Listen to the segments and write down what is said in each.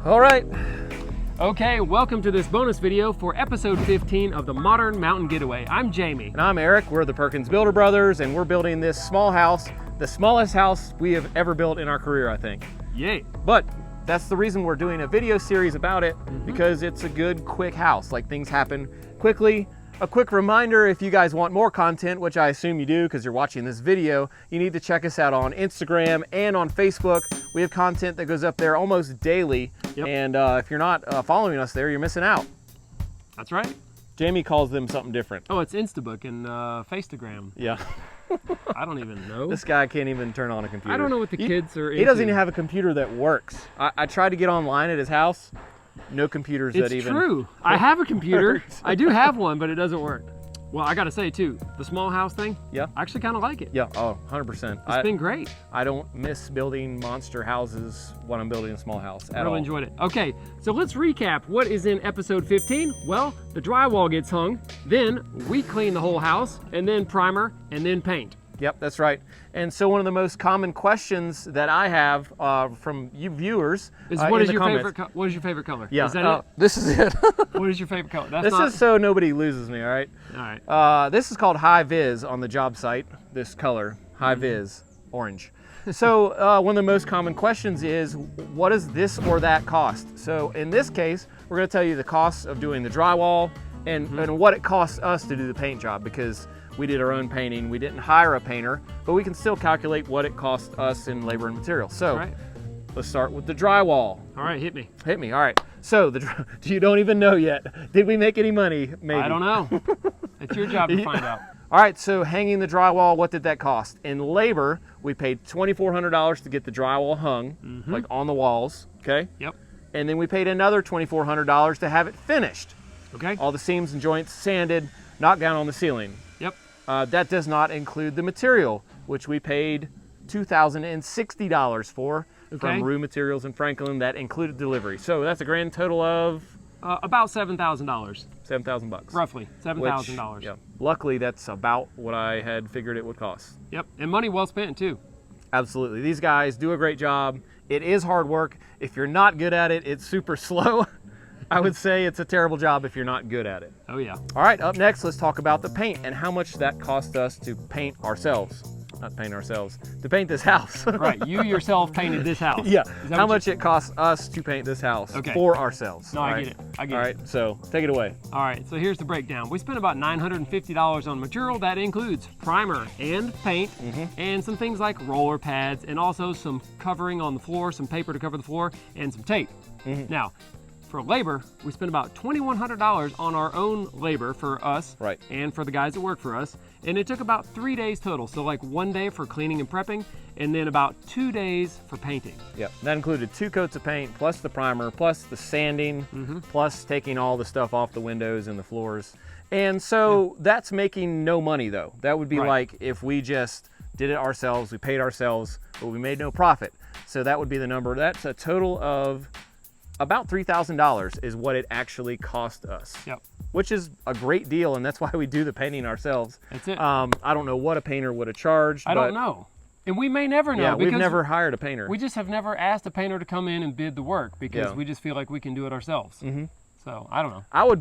All right. Okay, welcome to this bonus video for episode 15 of the Modern Mountain Getaway. I'm Jamie. And I'm Eric. We're the Perkins Builder Brothers, and we're building this small house, the smallest house we have ever built in our career, I think. Yay. But that's the reason we're doing a video series about it, because it's a good, quick house. Like, things happen quickly. A quick reminder, if you guys want more content, which I assume you do because you're watching this video, you need to check us out on Instagram and on Facebook. We have content that goes up there almost daily. Yep. And if you're not following us there, you're missing out. That's right. Jamie calls them something different. Oh, it's Instabook and Faceagram. Yeah. I don't even know. This guy can't even turn on a computer. I don't know what the kids are into. He doesn't even have a computer that works. I tried to get online at his house. No computers that even... It's true. I have a computer. I do have one, but it doesn't work. Well, I got to say, too, the small house thing, yeah, I actually kind of like it. Yeah, oh, 100%. It's been great. I don't miss building monster houses when I'm building a small house at all. Really enjoyed it. Okay, so let's recap what is in episode 15. Well, the drywall gets hung, then we clean the whole house, and then primer, and then paint. Yep, that's right. And so one of the most common questions that I have from you viewers is what is your favorite color? Yeah, is that it? This is it. What is your favorite color? This is so nobody loses me, all right? All right. This is called High Vis on the job site, this color, High Vis, orange. So one of the most common questions is, what does this or that cost? So in this case, we're gonna tell you the cost of doing the drywall and what it costs us to do the paint job, because we did our own painting. We didn't hire a painter, but we can still calculate what it cost us in labor and material. So let's start with the drywall. All right, hit me. Hit me, all right. So you don't even know yet. Did we make any money? Maybe. I don't know. It's your job to find out. All right, so hanging the drywall, what did that cost? In labor, we paid $2,400 to get the drywall hung, like on the walls, okay? Yep. And then we paid another $2,400 to have it finished. Okay. All the seams and joints sanded, knocked down on the ceiling. Yep. That does not include the material, which we paid $2,060 for from Rue Materials in Franklin. That included delivery. So that's a grand total of about $7,000. $7,000 roughly $7,000. Yeah. Luckily, that's about what I had figured it would cost. Yep, and money well spent too. Absolutely. These guys do a great job. It is hard work. If you're not good at it, it's super slow. I would say it's a terrible job if you're not good at it. Oh yeah. All right, up next, let's talk about the paint and how much that cost us to paint ourselves. Not paint ourselves, to paint this house. Right, you yourself painted this house. Yeah, how much it costs us to paint this house for ourselves. No, I get it, I get it. All right, so take it away. All right, so here's the breakdown. We spent about $950 on material. That includes primer and paint and some things like roller pads and also some covering on the floor, some paper to cover the floor, and some tape. Now, for labor, we spent about $2,100 on our own labor for us and for the guys that work for us. And it took about 3 days total. So like 1 day for cleaning and prepping, and then about 2 days for painting. Yep, that included 2 coats of paint, plus the primer, plus the sanding, plus taking all the stuff off the windows and the floors. And so that's making no money though. That would be like if we just did it ourselves, we paid ourselves, but we made no profit. So that would be the number. That's a total of about $3,000 is what it actually cost us. Yep. Which is a great deal, and that's why we do the painting ourselves. That's it. I don't know what a painter would have charged. I don't know. And we may never know. Yeah, we've never hired a painter. We just have never asked a painter to come in and bid the work because we just feel like we can do it ourselves. So I don't know. I would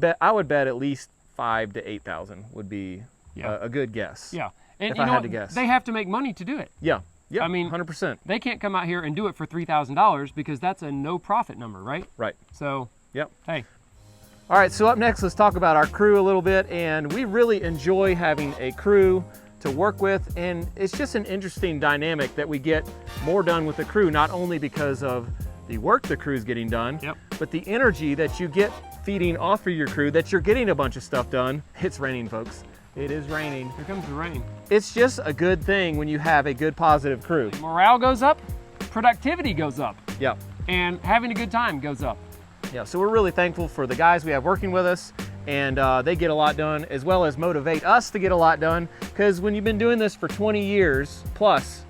bet at least $5,000 to $8,000 would be a good guess. Yeah. And if I had to guess. They have to make money to do it. Yeah. Yeah, I mean, 100%. They can't come out here and do it for $3,000 because that's a no profit number, right? Right. So, hey. All right, so up next, let's talk about our crew a little bit. And we really enjoy having a crew to work with. And it's just an interesting dynamic that we get more done with the crew, not only because of the work the crew's getting done, but the energy that you get feeding off of your crew, that you're getting a bunch of stuff done. It's raining, folks. It is raining. Here comes the rain. It's just a good thing when you have a good, positive crew. Morale goes up, productivity goes up. Yeah. And having a good time goes up. Yeah, so we're really thankful for the guys we have working with us, and they get a lot done, as well as motivate us to get a lot done, because when you've been doing this for 20 years plus,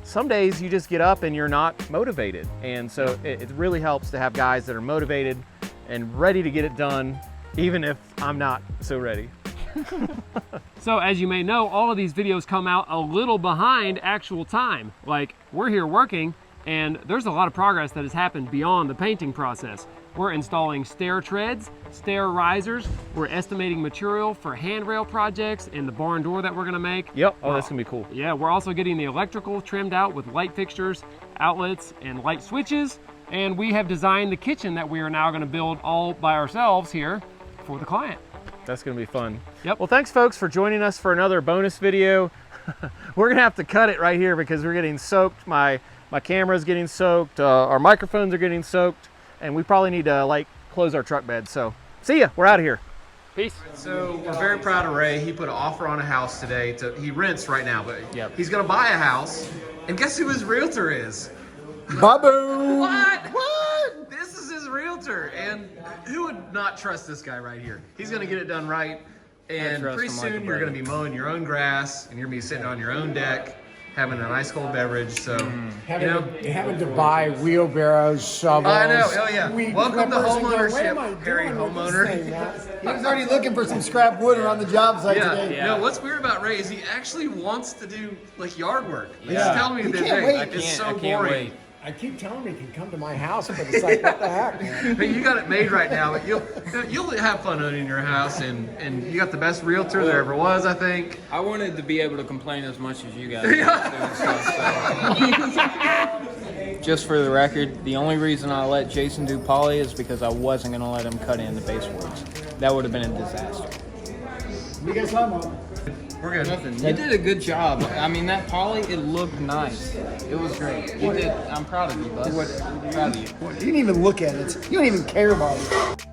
some days you just get up and you're not motivated. And so it really helps to have guys that are motivated and ready to get it done, even if I'm not so ready. So as you may know, all of these videos come out a little behind actual time. Like, we're here working And there's a lot of progress that has happened beyond the painting process. We're installing stair treads, stair risers. We're estimating material for handrail projects and the barn door that we're gonna make. Yep, oh, that's gonna be cool. Yeah, we're also getting the electrical trimmed out with light fixtures, outlets, and light switches. And we have designed the kitchen that we are now gonna build all by ourselves here for the client. That's gonna be fun. Yep. Well, thanks folks for joining us for another bonus video. We're gonna have to cut it right here because we're getting soaked. My camera's getting soaked, our microphones are getting soaked, and we probably need to like close our truck bed. So see ya, we're out of here. Peace. So we're very proud of Ray. He put an offer on a house today. He rents right now, but he's gonna buy a house. And guess who his realtor is? Babu! What? This is his realtor, and who would not trust this guy right here? He's gonna get it done right, and pretty soon you're gonna be mowing your own grass, and you're gonna be sitting on your own deck, having a nice cold beverage. So, having to buy wheelbarrows, shovels. I know. Oh yeah. Welcome to clippers, and go, homeownership, what am I Harry doing with homeowner. this thing? He was already looking for some scrap wood around the job site today. You know what's weird about Ray is he actually wants to do like yard work. He's Yeah. telling me He the can't other day, wait. it's so I can't boring. wait. I keep telling him he can come to my house, but it's like, what the heck? Hey, you got it made right now, but you'll have fun owning your house, and you got the best realtor there ever was, I think. I wanted to be able to complain as much as you guys doing stuff, so. Just for the record, the only reason I let Jason do poly is because I wasn't going to let him cut in the base boards. That would have been a disaster. You guys saw him. We're good. You did a good job. I mean, that poly, it looked nice. It was great. You did. I'm proud of you, bud. Proud of you. You didn't even look at it. You don't even care about it.